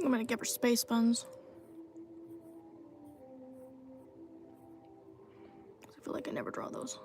I'm gonna give her space buns. I feel like I never draw those.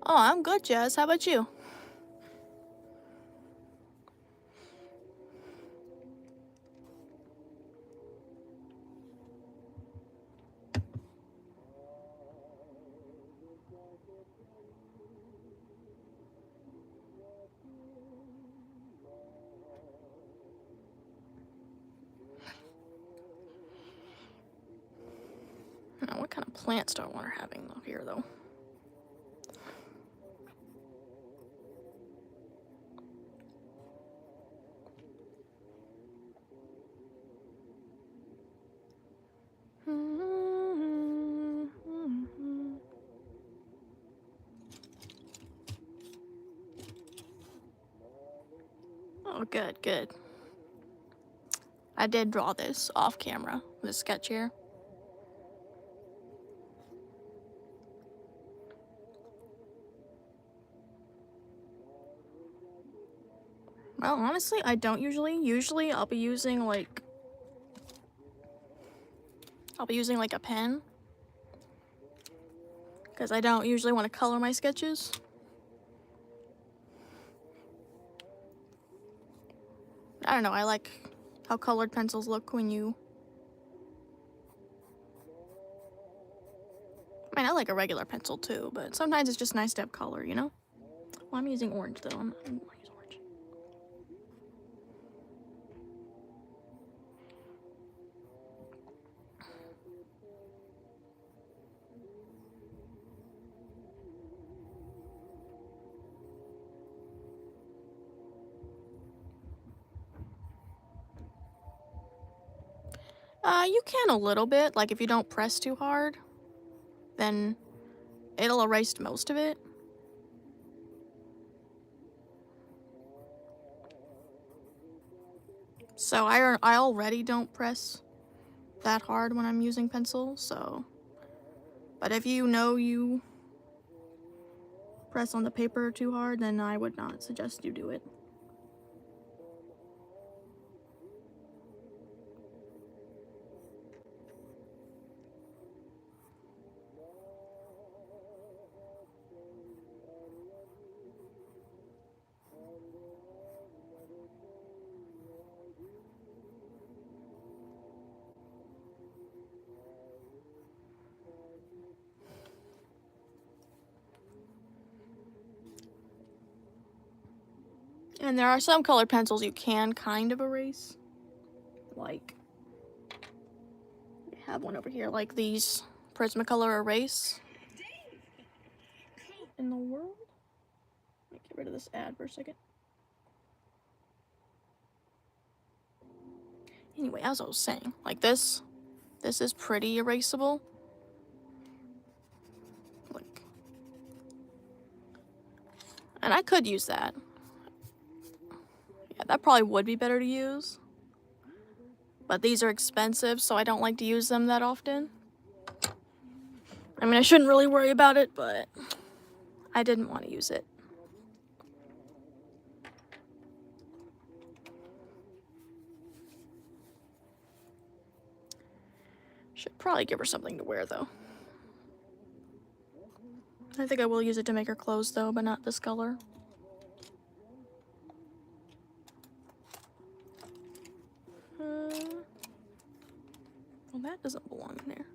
Oh, I'm good, Jazz. How about you? Now, what kind of plants do I want her having here, though? Oh, good, good. I did draw this off camera, this sketch here. Well, honestly, I don't usually I'll be using like a pen, because I don't usually want to color my sketches. I don't know, I like how colored pencils look when you... I mean, I like a regular pencil too, but sometimes it's just nice to have color, you know? Well, I'm using orange though. I'm gonna use orange. You can a little bit. Like if you don't press too hard, then it'll erase most of it. So I already don't press that hard when I'm using pencil, so... But if you know you press on the paper too hard, then I would not suggest you do it. And there are some colored pencils you can kind of erase. Like, I have one over here, like these Prismacolor Erase. In the world? Let me get rid of this ad for a second. Anyway, as I was saying, like this is pretty erasable. Like, and I could use that. Yeah, that probably would be better to use. But these are expensive, so I don't like to use them that often. I mean, I shouldn't really worry about it, but I didn't want to use it. Should probably give her something to wear, though. I think I will use it to make her clothes, though, but not this color. Well, that doesn't belong in there.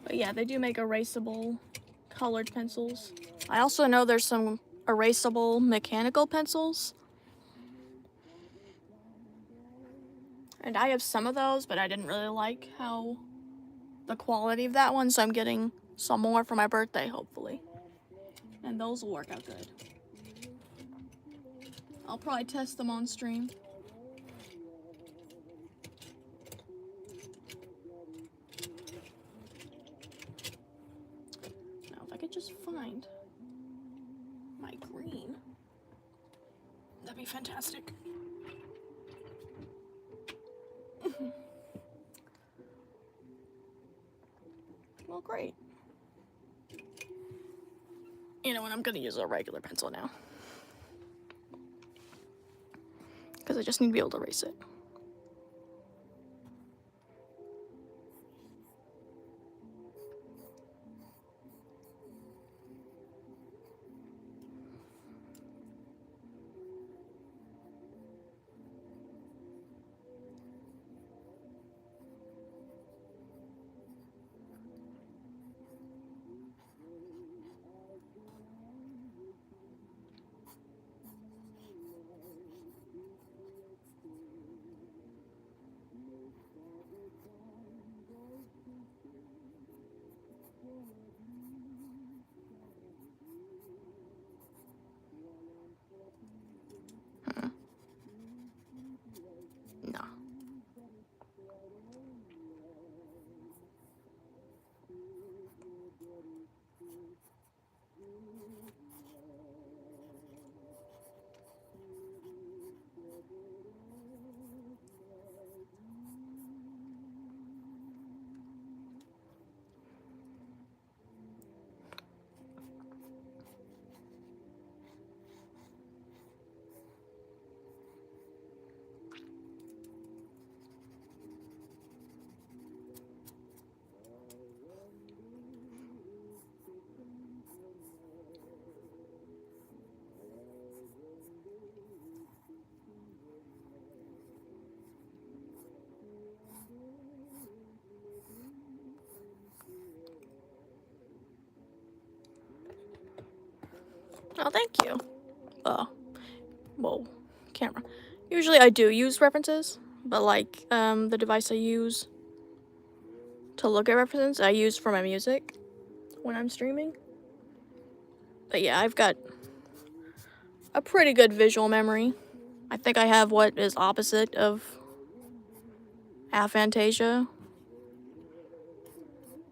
But yeah, they do make erasable colored pencils. I also know there's some erasable mechanical pencils. And I have some of those, but I didn't really like how the quality of that one, so I'm getting some more for my birthday, hopefully. And those will work out good. I'll probably test them on stream. Now, if I could just find my green, that'd be fantastic. Well, great. You know what, I'm gonna use a regular pencil now. Because I just need to be able to erase it. Oh, thank you. Whoa, camera. Usually I do use references, but like, the device I use to look at references, I use for my music when I'm streaming. But yeah, I've got a pretty good visual memory. I think I have what is opposite of aphantasia,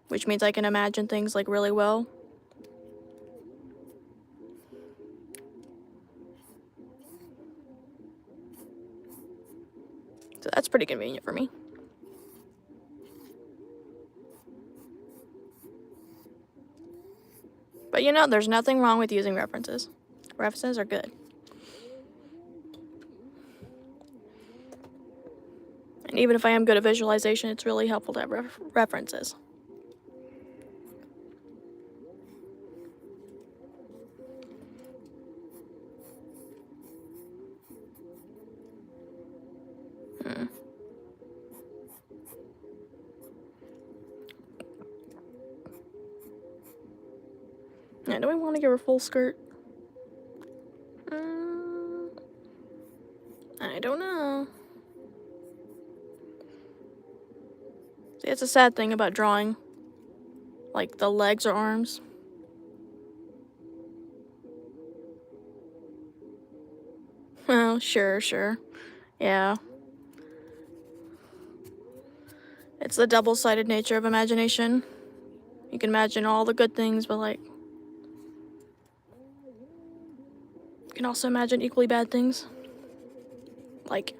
which means I can imagine things like really well. So that's pretty convenient for me. But you know, there's nothing wrong with using references. References are good. And even if I am good at visualization, it's really helpful to have references. Yeah, do we want to give her full skirt? I don't know. See, it's a sad thing about drawing, like the legs or arms. Oh, sure. Yeah. It's the double-sided nature of imagination. You can imagine all the good things, but like, you can also imagine equally bad things. Like,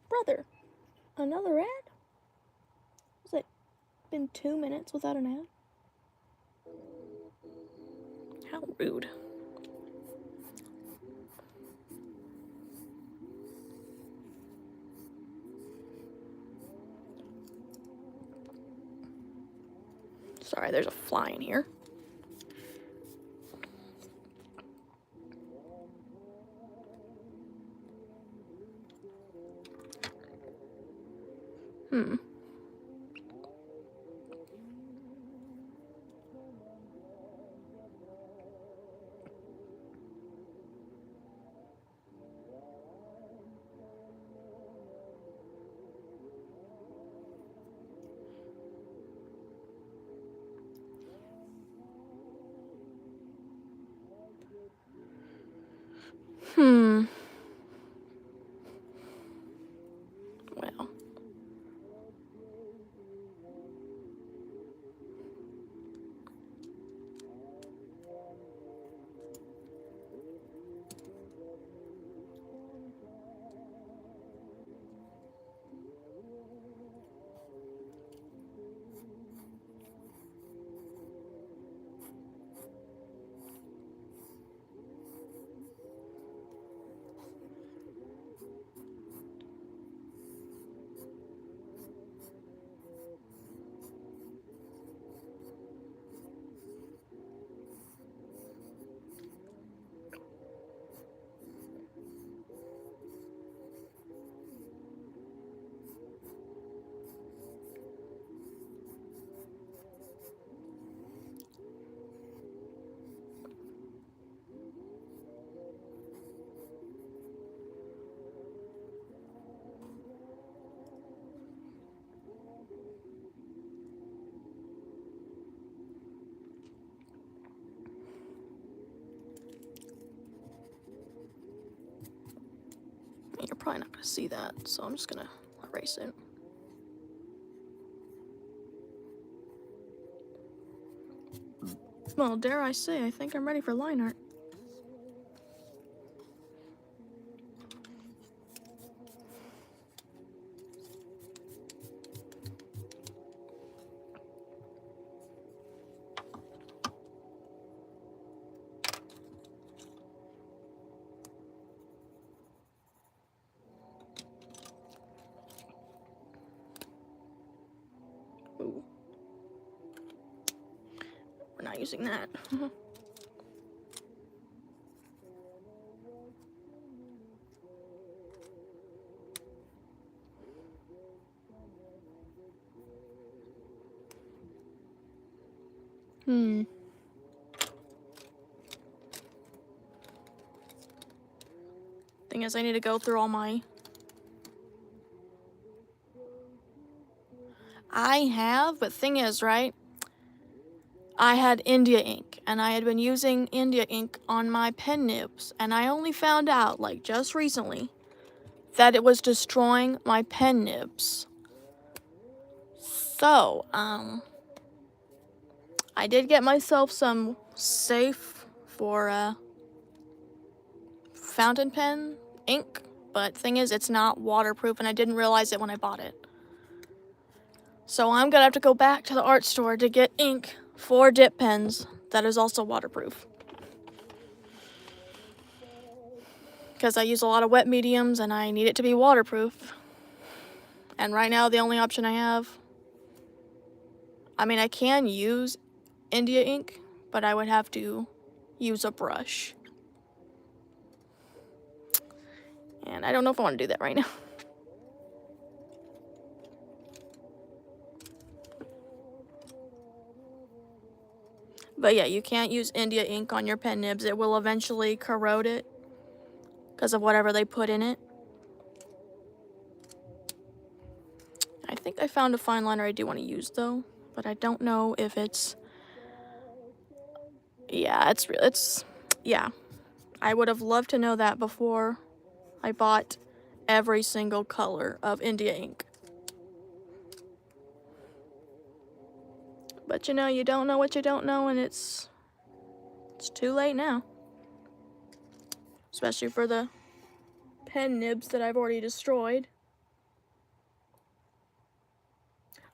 brother, another ad? Was it been 2 minutes without an ad? How rude. Sorry, there's a fly in here. Well. You're probably not going to see that, so I'm just going to erase it. Well, dare I say, I think I'm ready for line art. Ooh. We're not using that. Thing is, I need to go through all my... I have, but thing is, right? I had India ink, and I had been using India ink on my pen nibs, and I only found out, like, just recently, that it was destroying my pen nibs. So, I did get myself some safe for, fountain pen ink, but thing is, it's not waterproof, and I didn't realize it when I bought it. So I'm gonna have to go back to the art store to get ink for dip pens that is also waterproof. Because I use a lot of wet mediums and I need it to be waterproof. And right now the only option I have, I mean, I can use India ink, but I would have to use a brush. And I don't know if I want to do that right now. But yeah, you can't use India ink on your pen nibs. It will eventually corrode it because of whatever they put in it. I think I found a fine liner I do want to use though, but I don't know if it's... Yeah, yeah. I would have loved to know that before I bought every single color of India ink. But you know, you don't know what you don't know, and it's too late now. Especially for the pen nibs that I've already destroyed.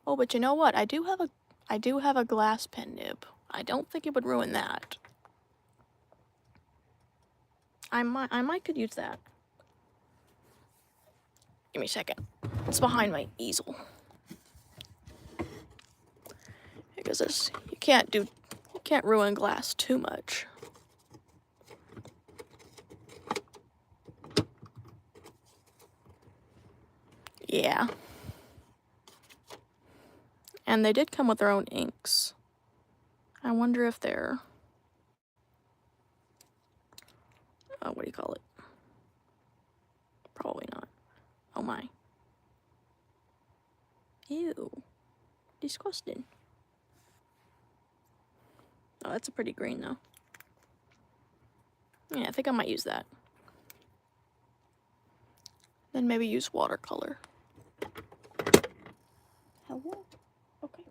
Oh, but you know what? I do have a glass pen nib. I don't think it would ruin that. I might could use that. Give me a second. It's behind my easel. Because this, you can't ruin glass too much. Yeah. And they did come with their own inks. I wonder if they're... what do you call it? Probably not. Oh my. Ew. Disgusting. Oh, that's a pretty green though. Yeah, I think I might use that. Then maybe use watercolor. Hello? Okay.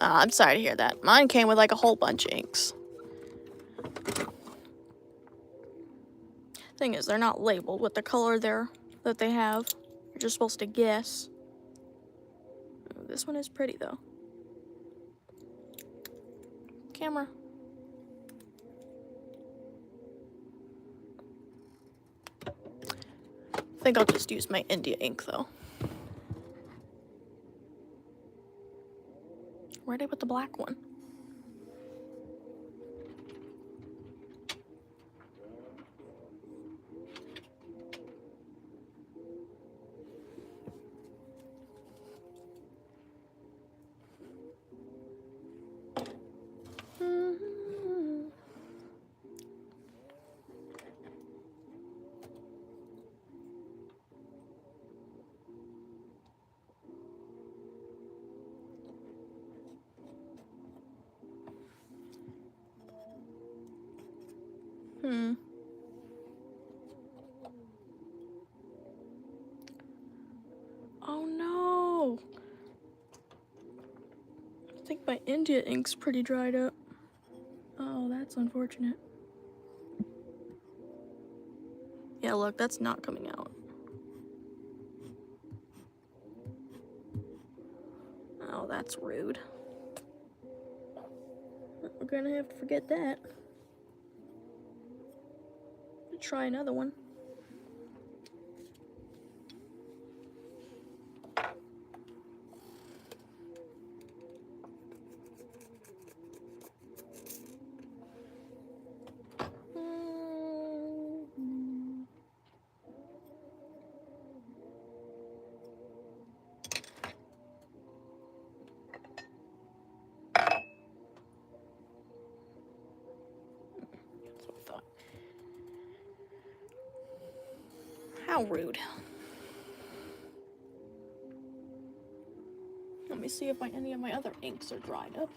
I'm sorry to hear that. Mine came with like a whole bunch of inks. Thing is, they're not labeled with the color that they have. You're just supposed to guess. This one is pretty though. Camera. I think I'll just use my India ink though. Where'd I put the black one? Oh no! I think my India ink's pretty dried up. Oh, that's unfortunate. Yeah, look, that's not coming out. Oh, that's rude. We're gonna have to forget that. Try another one. How rude. Let me see if any of my other inks are dried up.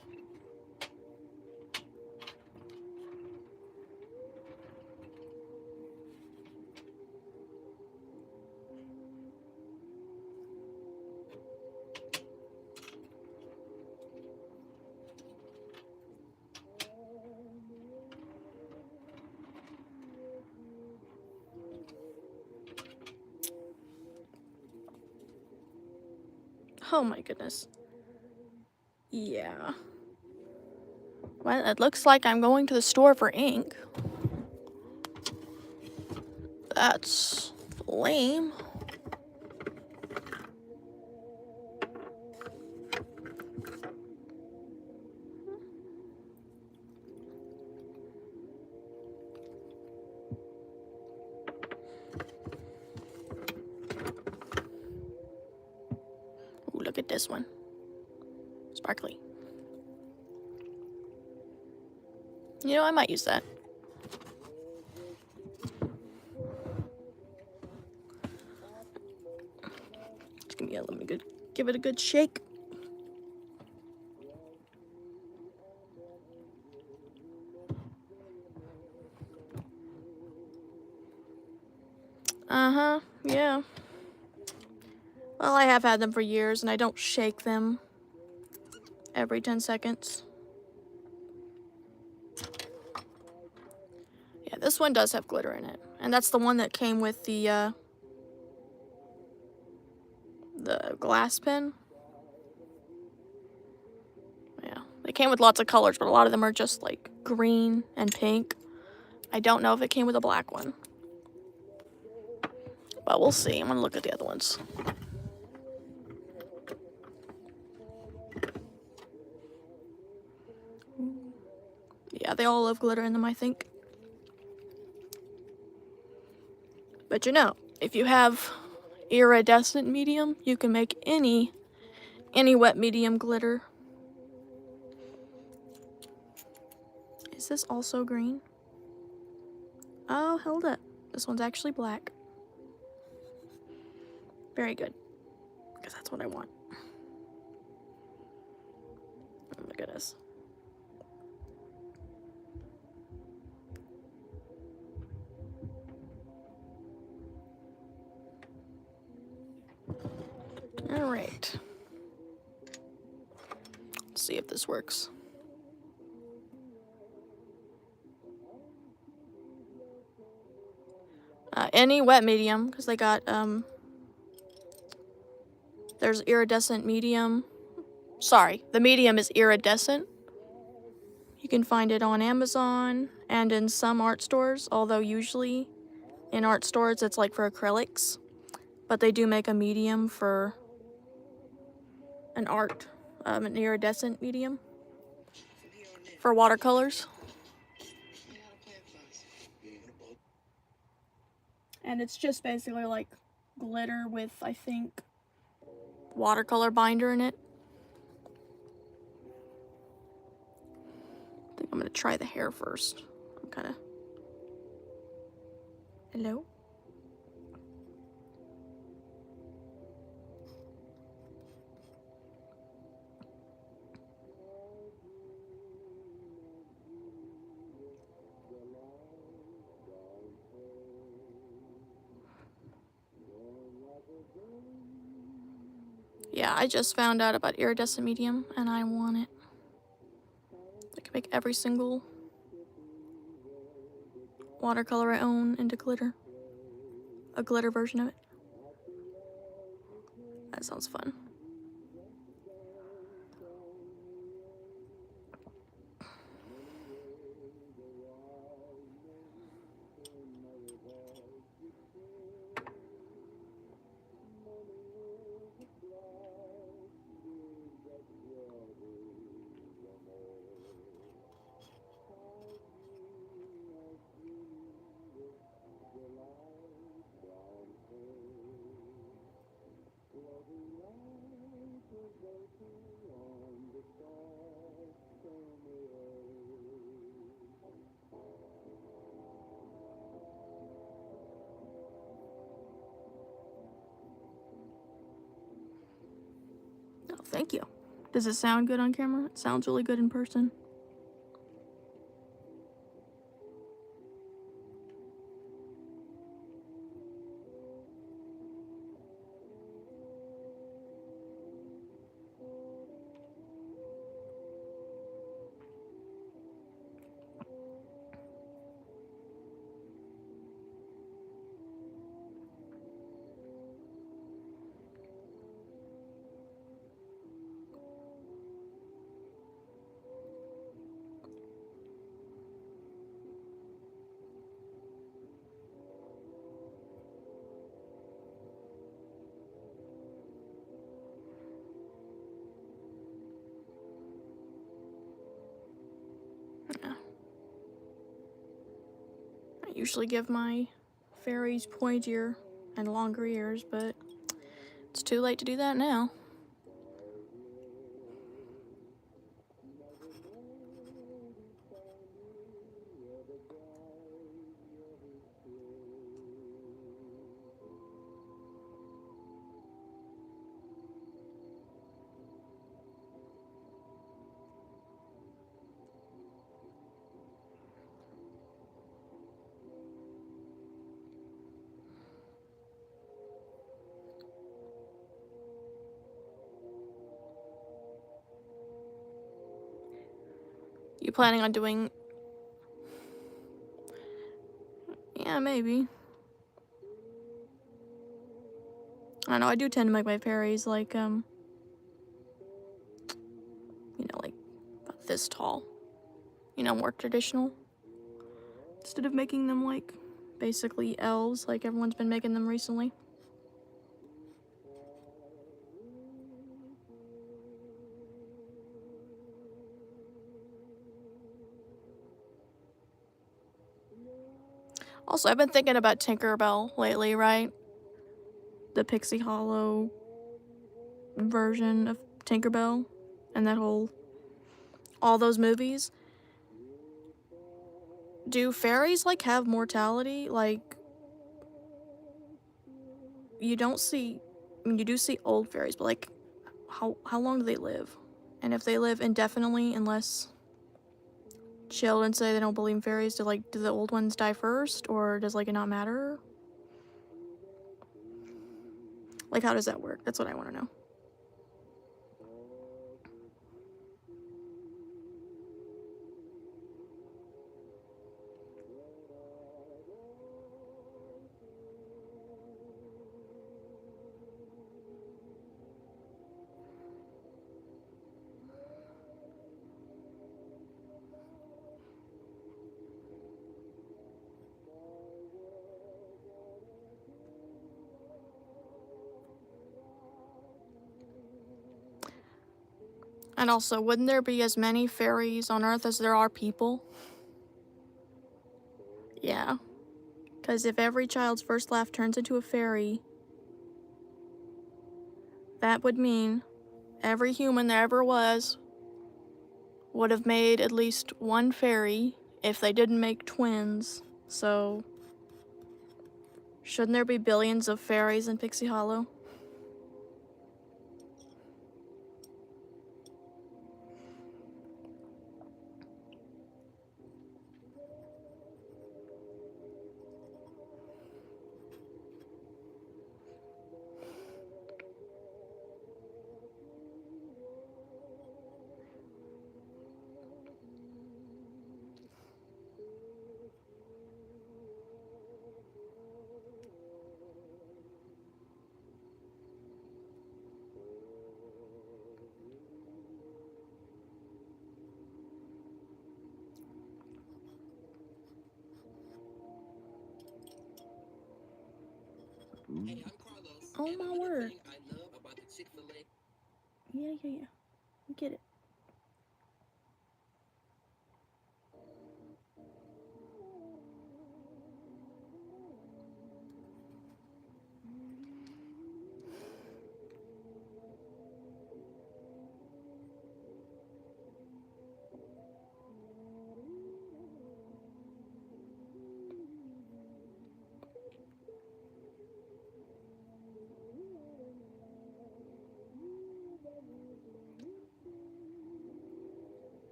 Oh my goodness. Yeah. Well, it looks like I'm going to the store for ink. That's lame. Ooh, look at this one. Sparkly. You know, I might use that. Let me give it a good shake. Uh-huh, yeah. Well, I have had them for years, and I don't shake them every 10 seconds. Yeah, this one does have glitter in it. And that's the one that came with the glass pen. Yeah, they came with lots of colors, but a lot of them are just like green and pink. I don't know if it came with a black one. But we'll see. I'm gonna look at the other ones. Yeah, they all have glitter in them, I think. But you know, if you have iridescent medium, you can make any wet medium glitter. Is this also green? Oh, hold up. This one's actually black. Very good. Because that's what I want. Oh my goodness. Alright. Let's see if this works. Any wet medium, because they got, there's iridescent medium. Sorry, the medium is iridescent. You can find it on Amazon and in some art stores, although usually in art stores it's like for acrylics. But they do make a medium for an iridescent medium for watercolors. And it's just basically like glitter with, I think, watercolor binder in it. I think I'm gonna try the hair first. I'm kinda... Hello? Yeah, I just found out about iridescent medium, and I want it. I can make every single watercolor I own into glitter. A glitter version of it. That sounds fun. Oh, thank you. Does it sound good on camera? It sounds really good in person. Yeah. I usually give my fairies pointier and longer ears, but it's too late to do that now. You planning on doing... Yeah, maybe. I don't know, I do tend to make my fairies like, you know, like about this tall. You know, more traditional. Instead of making them like basically elves like everyone's been making them recently. Also, I've been thinking about Tinkerbell lately, right? The Pixie Hollow version of Tinkerbell and that whole... all those movies. Do fairies like have mortality? Like, you don't see... I mean, you do see old fairies, but like, how long do they live? And if they live indefinitely, unless children say they don't believe in fairies, do the old ones die first, or does like it not matter? Like, how does that work? That's what I want to know. And also, wouldn't there be as many fairies on Earth as there are people? Yeah. Because if every child's first laugh turns into a fairy, that would mean every human there ever was would have made at least one fairy if they didn't make twins. So, shouldn't there be billions of fairies in Pixie Hollow? Hey, I'm Carlos. Oh And my another word. thing I love about the Chick-fil-A. Yeah. You get it.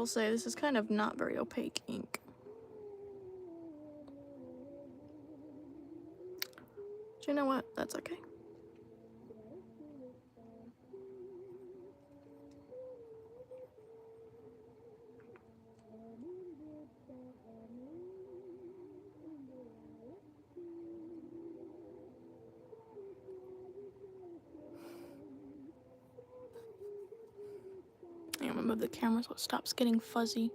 will say this is kind of not very opaque ink. But you know what? That's okay. I'm gonna move the camera so it stops getting fuzzy.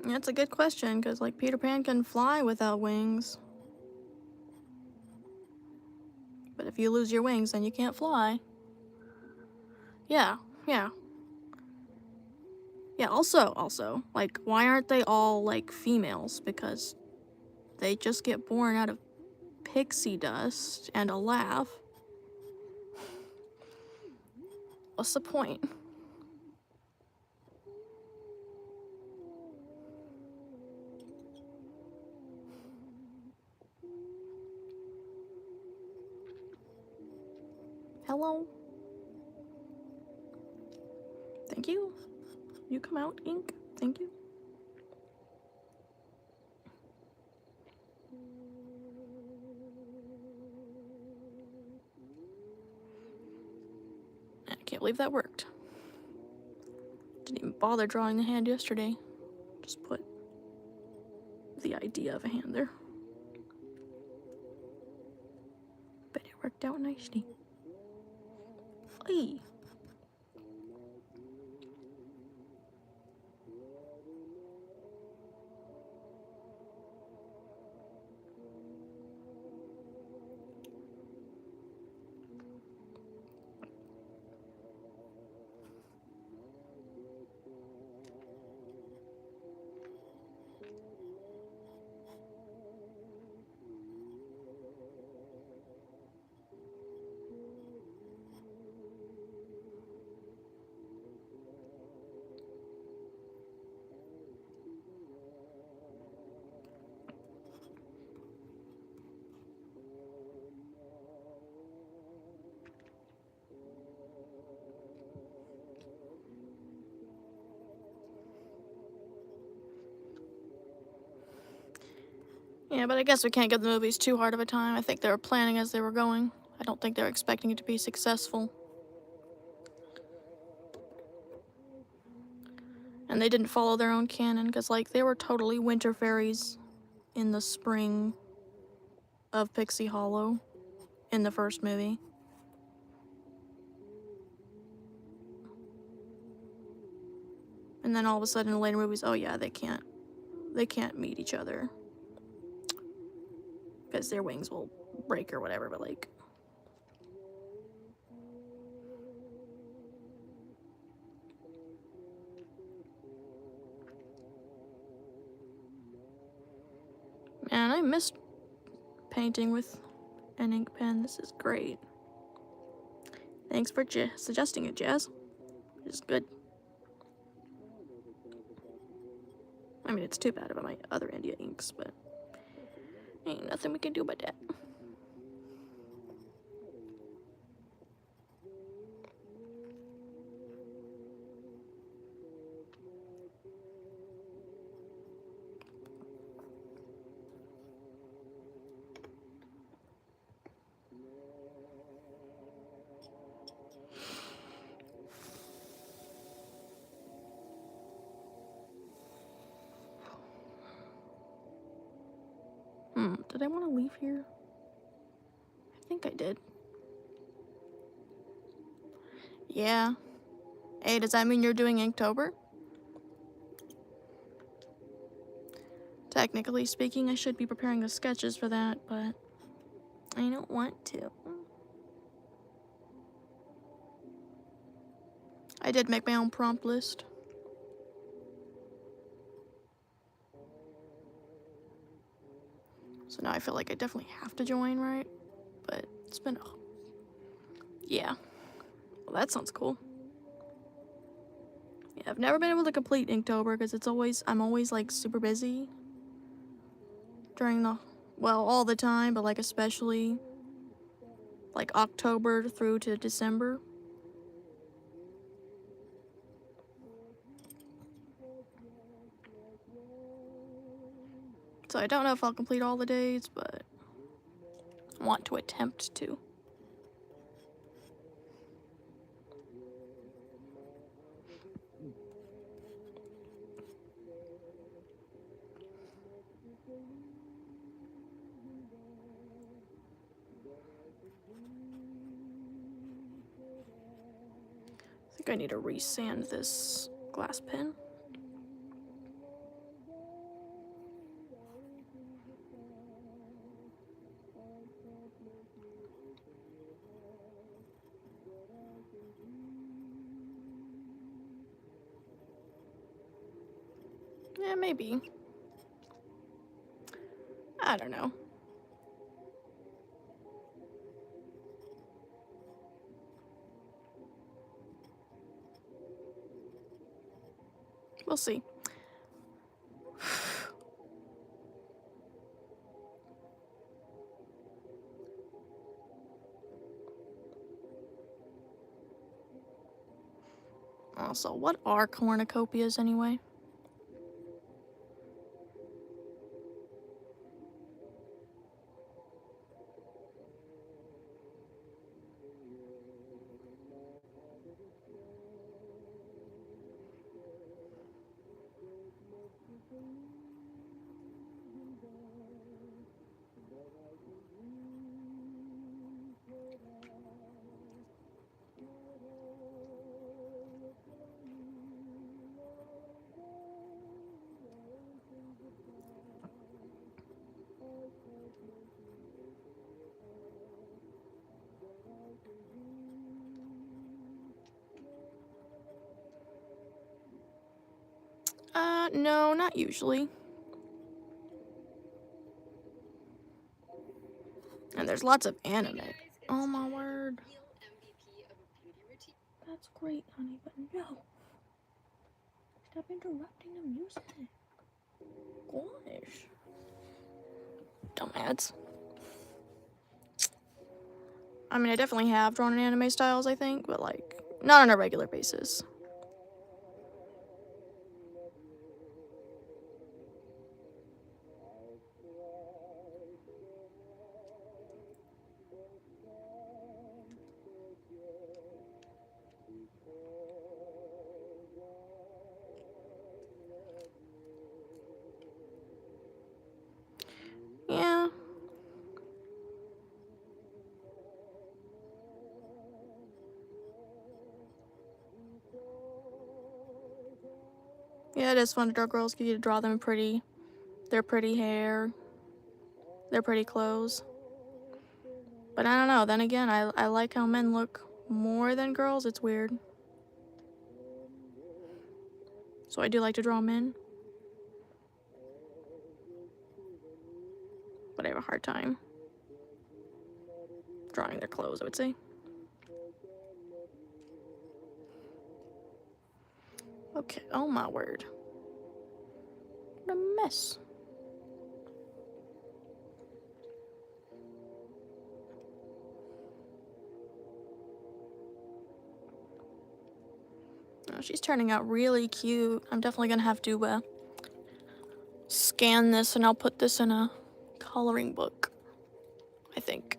That's a good question, because like Peter Pan can fly without wings. But if you lose your wings, then you can't fly. Yeah. Yeah, also, like, why aren't they all, like, females? Because they just get born out of pixie dust and a laugh. What's the point? Hello? Thank you. You come out, ink. Thank you. I can't believe that worked. Didn't even bother drawing the hand yesterday. Just put the idea of a hand there. But it worked out nicely. Hey. Yeah, but I guess we can't give the movies too hard of a time. I think they were planning as they were going. I don't think they were expecting it to be successful. And they didn't follow their own canon, because, like, they were totally winter fairies in the spring of Pixie Hollow in the first movie. And then all of a sudden in the later movies, oh yeah, they can't meet each other. Because their wings will break or whatever, but like... Man, I missed painting with an ink pen. This is great. Thanks for suggesting it, Jazz. It's good. I mean, it's too bad about my other India inks, but ain't nothing we can do about that. Did I want to leave here? I think I did. Yeah. Hey, does that mean you're doing Inktober? Technically speaking, I should be preparing the sketches for that, but I don't want to. I did make my own prompt list. So now I feel like I definitely have to join, right? But it's been... Yeah. Well, that sounds cool. Yeah, I've never been able to complete Inktober because I'm always like super busy during all the time, but like especially like October through to December. So I don't know if I'll complete all the days, but I want to attempt to. I think I need to resand this glass pen. Yeah, maybe. I don't know. We'll see. Also, what are cornucopias anyway? No, not usually. And there's lots of anime. Oh my word. That's great, honey, but no. Stop interrupting the music. Gosh. Dumbass. I mean, I definitely have drawn in anime styles, I think, but like, not on a regular basis. Yeah. Yeah, it is fun to draw girls. You get to draw them their pretty hair, their pretty clothes. But I don't know. Then again, I like how men look more than girls. It's weird. So I do like to draw men. But I have a hard time drawing their clothes, I would say. Okay, oh my word. What a mess. Oh, she's turning out really cute. I'm definitely gonna have to scan this and I'll put this in a coloring book, I think.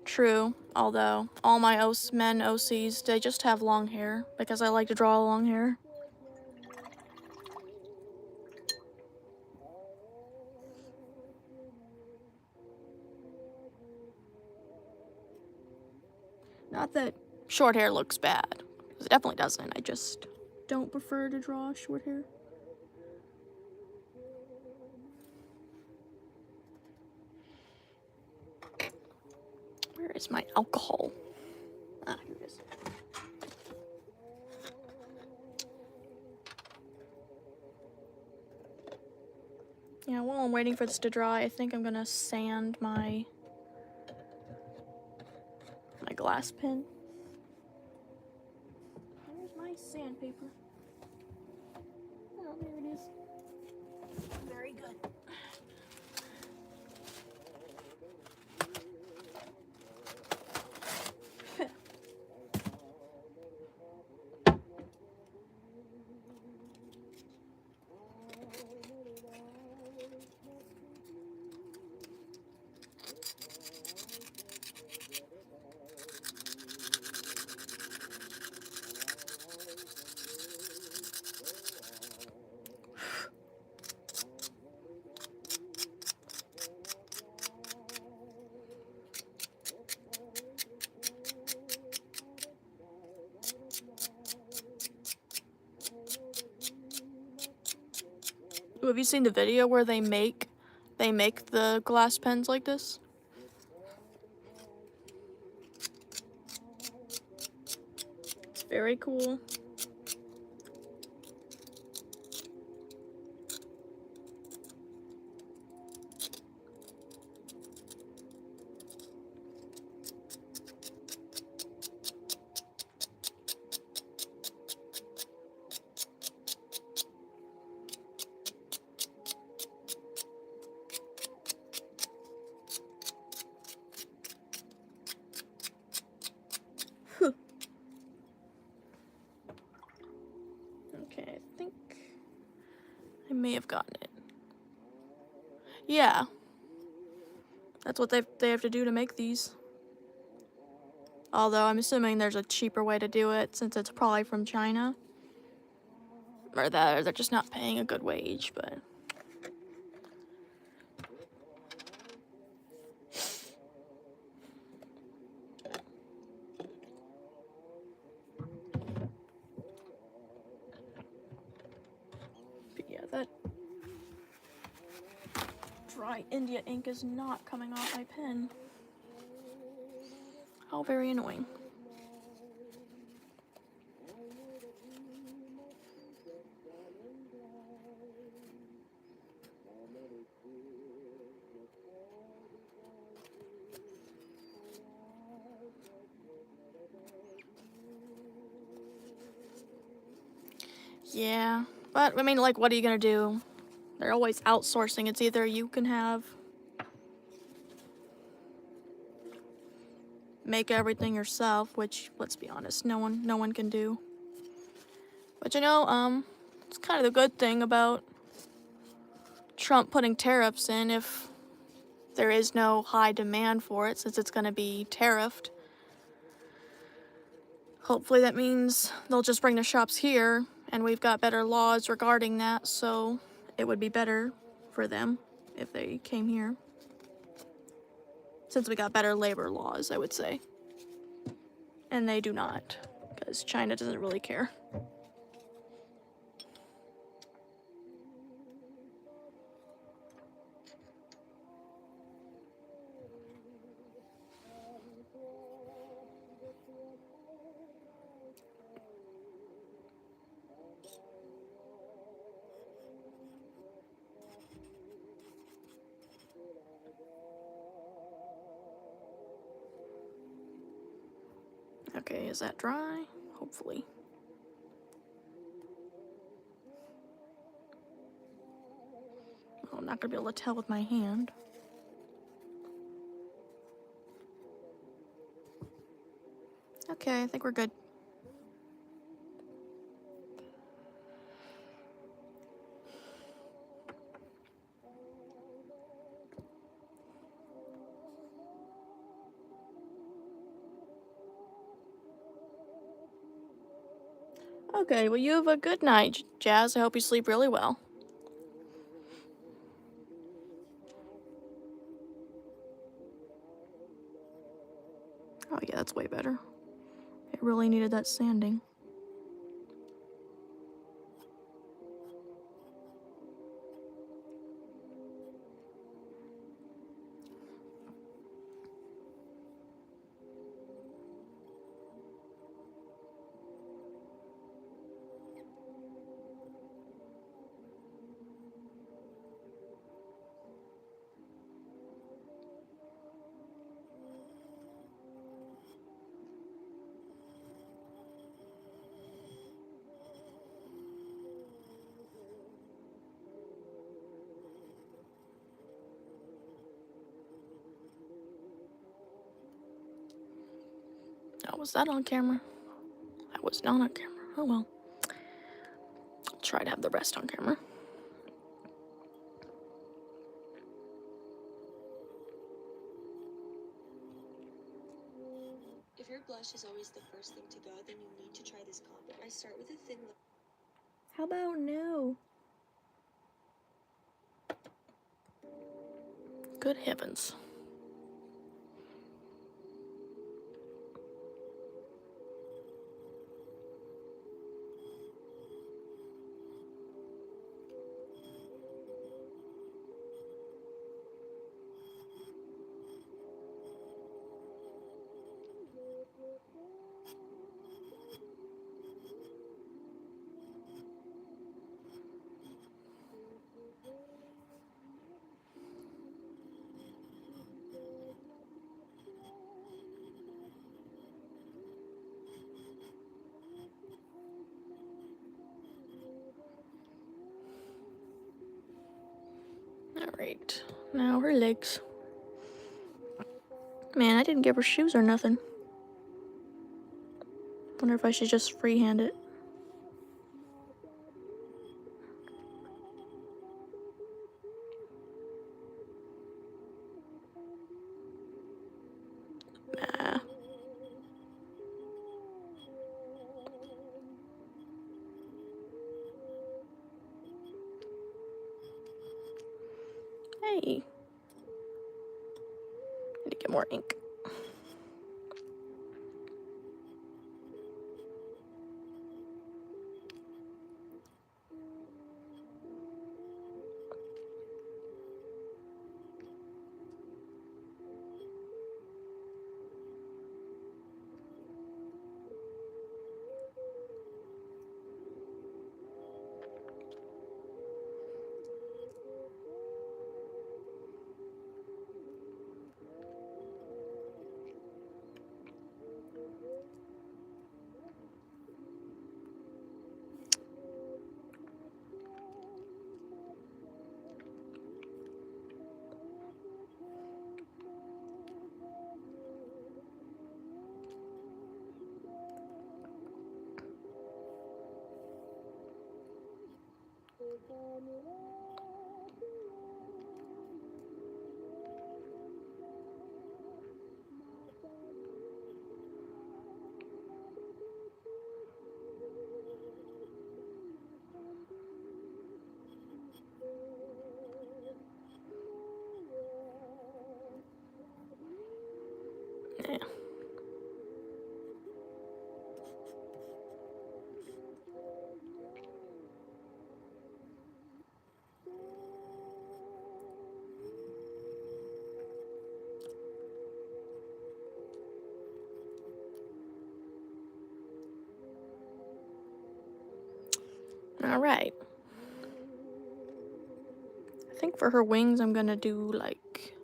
True, although all my men OCs, they just have long hair because I like to draw long hair. Not that short hair looks bad. It definitely doesn't. I just don't prefer to draw short hair. Where is my alcohol? Ah, here it is. Yeah, while I'm waiting for this to dry, I think I'm gonna sand my glass pen. Where's my sandpaper? Oh, there it is. Very good. Ooh, have you seen the video where they make the glass pens like this? It's very cool. Okay, I think I may have gotten it. Yeah. That's what they have to do to make these. Although I'm assuming there's a cheaper way to do it since it's probably from China. Or they're just not paying a good wage, but... But yeah, that dry India ink is not coming off my pen. How very annoying. Yeah, but I mean, like, what are you gonna do? They're always outsourcing. It's either you can make everything yourself, which, let's be honest, no one can do. But you know, it's kind of the good thing about Trump putting tariffs in. If there is no high demand for it, since it's gonna be tariffed, hopefully that means they'll just bring the shops here, and we've got better laws regarding that, so it would be better for them if they came here. Since we got better labor laws, I would say. And they do not, because China doesn't really care. Okay, is that dry? Hopefully. Oh, I'm not gonna be able to tell with my hand. Okay, I think we're good. Okay, well, you have a good night, Jazz. I hope you sleep really well. Oh, yeah, that's way better. really needed that sanding. Oh, was that on camera? That was not on camera. Oh well. I'll try to have the rest on camera. If your blush is always the first thing to go, then you need to try this combo. I start with a thin layer. How about no? Good heavens. Alright, now her legs. Man, I didn't give her shoes or nothing. Wonder if I should just freehand it. Nah. Hey. Need to get more ink. Yeah. Alright. I think for her wings, I'm gonna do like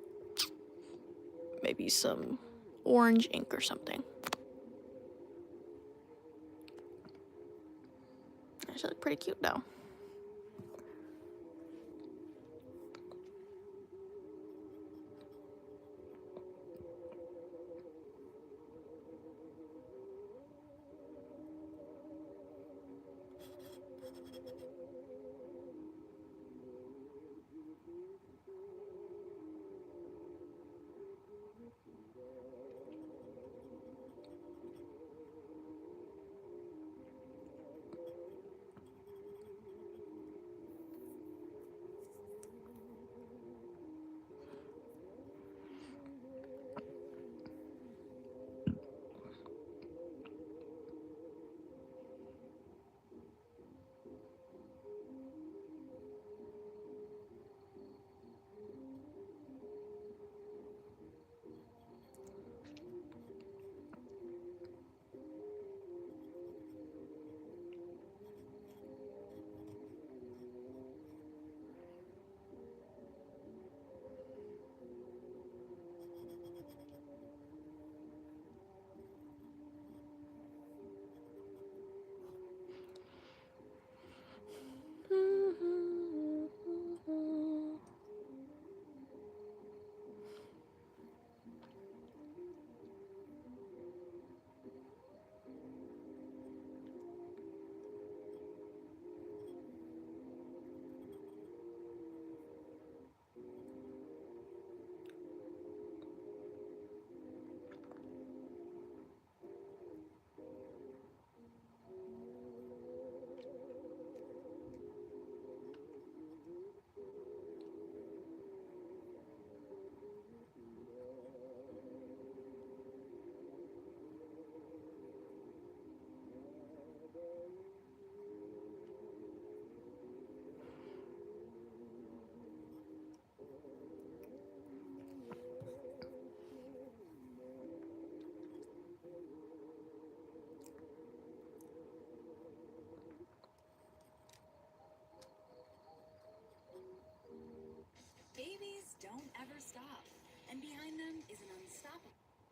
maybe some orange ink or something. She look pretty cute though.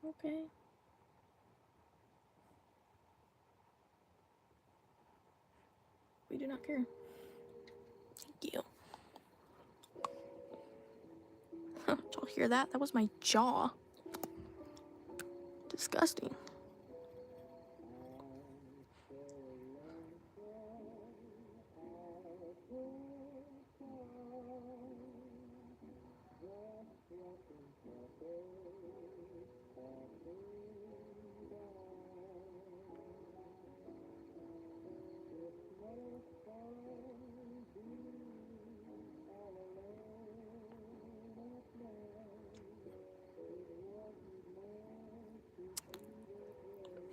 Okay. We do not care. Thank you. Did y'all hear that? That was my jaw. Disgusting.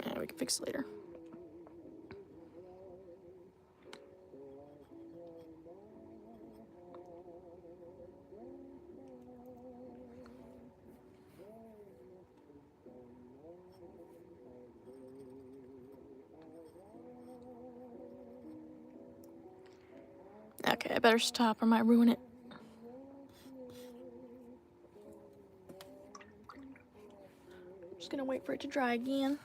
Yeah, we can fix it later. Okay, I better stop or I might ruin it. Just gonna wait for it to dry again.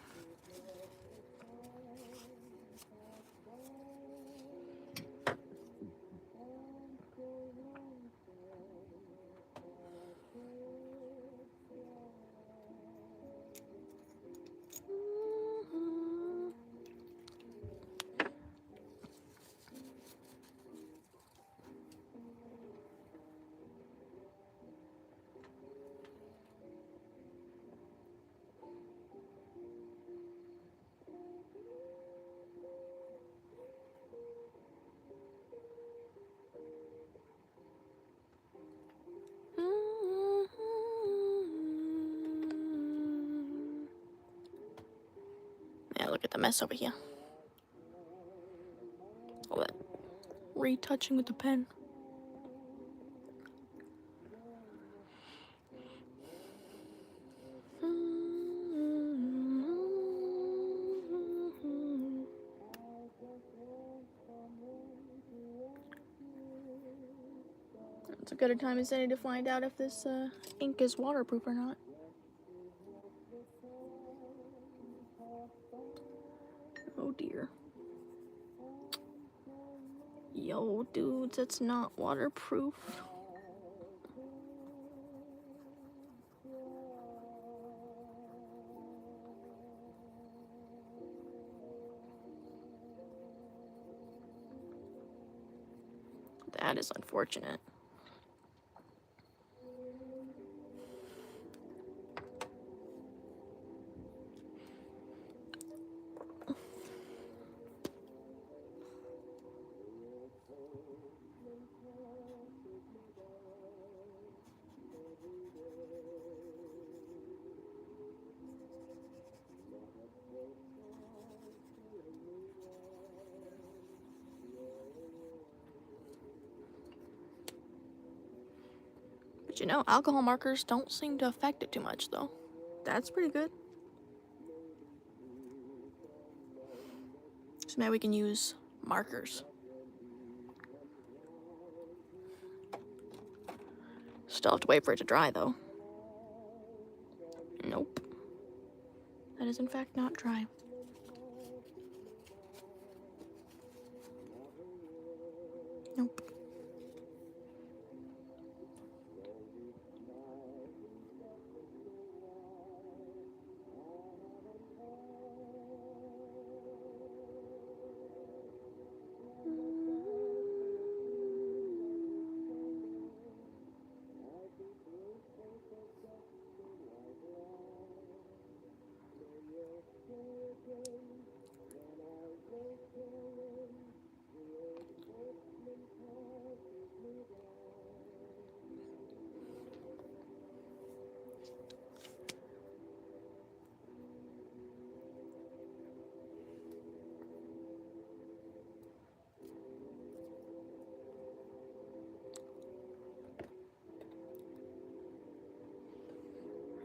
Yeah, look at the mess over here. All that retouching with the pen. It's a good a time as any to find out if this ink is waterproof or not. Oh dear. Yo, dudes, it's not waterproof. That is unfortunate. But you know, alcohol markers don't seem to affect it too much, though. That's pretty good. So maybe we can use markers. Still have to wait for it to dry, though. Nope. That is, in fact, not dry. Nope.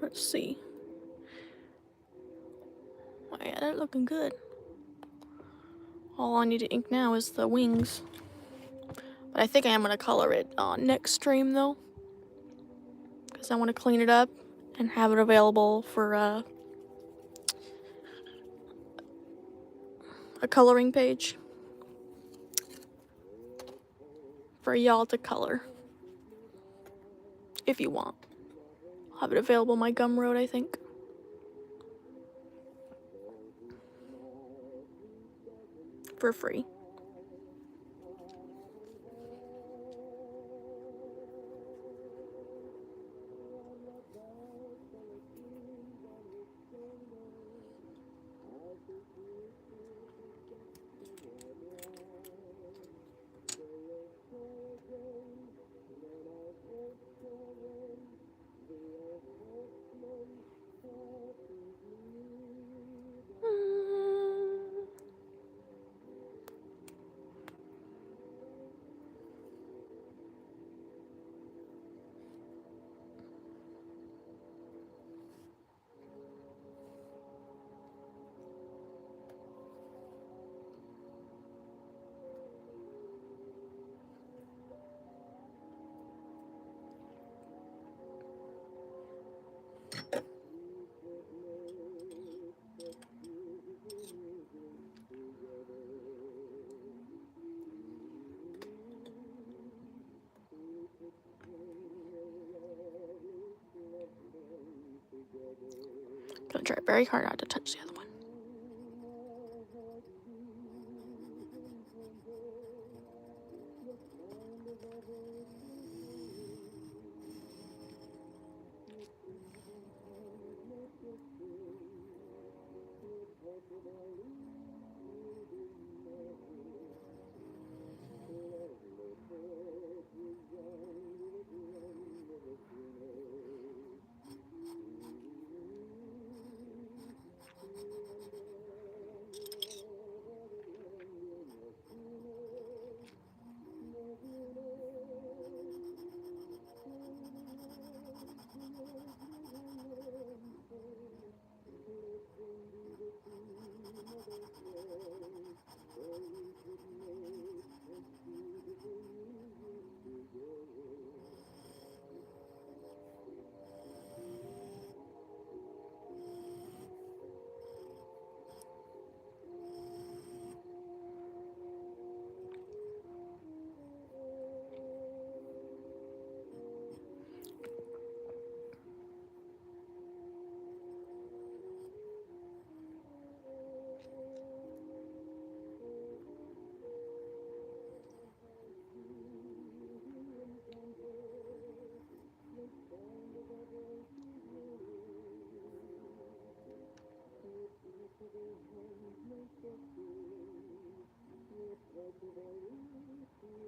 Let's see. Oh yeah, they're looking good. All I need to ink now is the wings. But I think I am going to color it next stream, though. Because I want to clean it up and have it available for a coloring page for y'all to color if you want. I'll have it available on my Gumroad, I think. For free. Gonna try very hard not to touch the other one.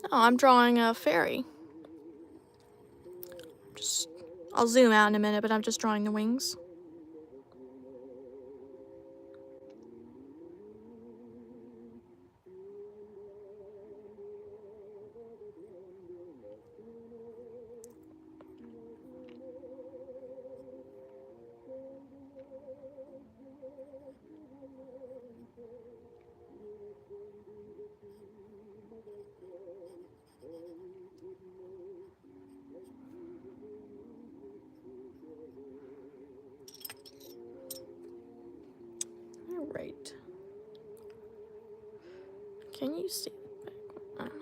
Oh, I'm drawing a fairy. I'll zoom out in a minute, but I'm just drawing the wings. All right. Can you see? I don't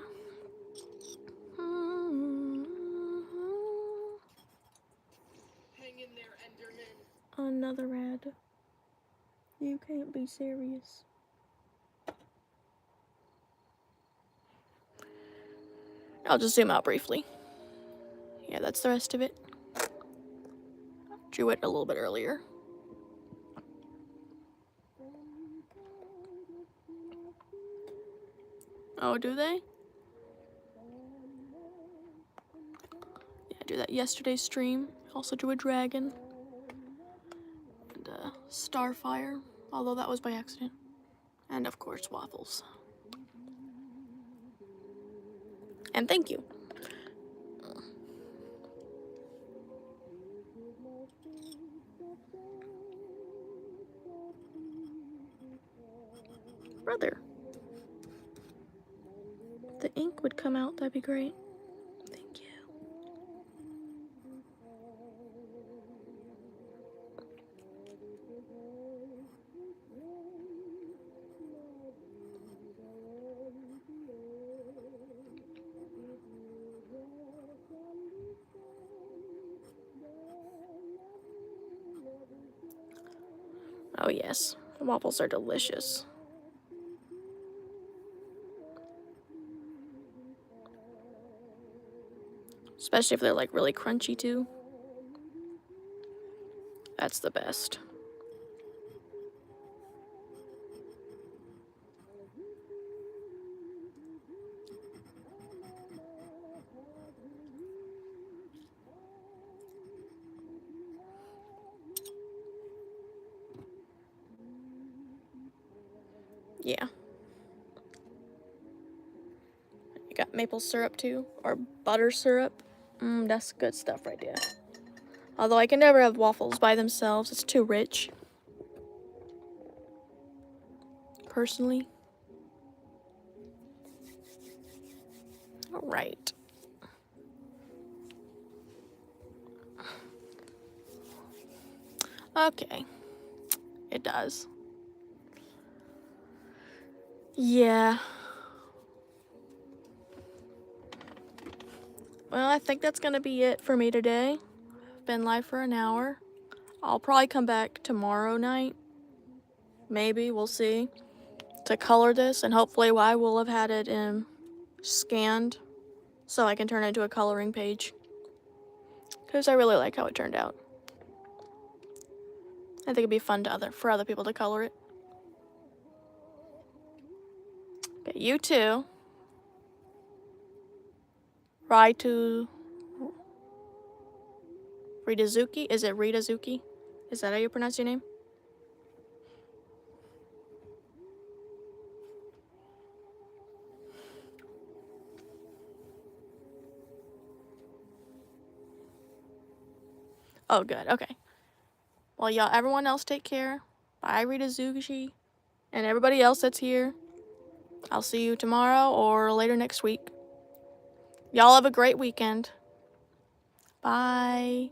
know. Hang in there, Enderman. Another ad. You can't be serious. I'll just zoom out briefly. Yeah, that's the rest of it. Drew it a little bit earlier. Oh, do they? Yeah, I do that yesterday's stream. Also drew a dragon. And Starfire, although that was by accident. And of course, waffles. And thank you. Brother. If the ink would come out, that'd be great. Thank you. Oh yes, waffles are delicious. Especially if they're like really crunchy too. That's the best. Yeah. You got maple syrup too, or butter syrup. That's good stuff right there. Although I can never have waffles by themselves, it's too rich. Personally. Alright. Okay. It does. Yeah. Well, I think that's gonna be it for me today. I've been live for an hour. I'll probably come back tomorrow night. Maybe, we'll see. To color this, and hopefully I will have had it scanned so I can turn it into a coloring page. Because I really like how it turned out. I think it'd be fun for other people to color it. Okay, you too. Ritazuki? Is it Ritazuki? Is that how you pronounce your name? Oh, good. Okay. Well, y'all, everyone else take care. Bye, Ritazuki. And everybody else that's here. I'll see you tomorrow or later next week. Y'all have a great weekend. Bye.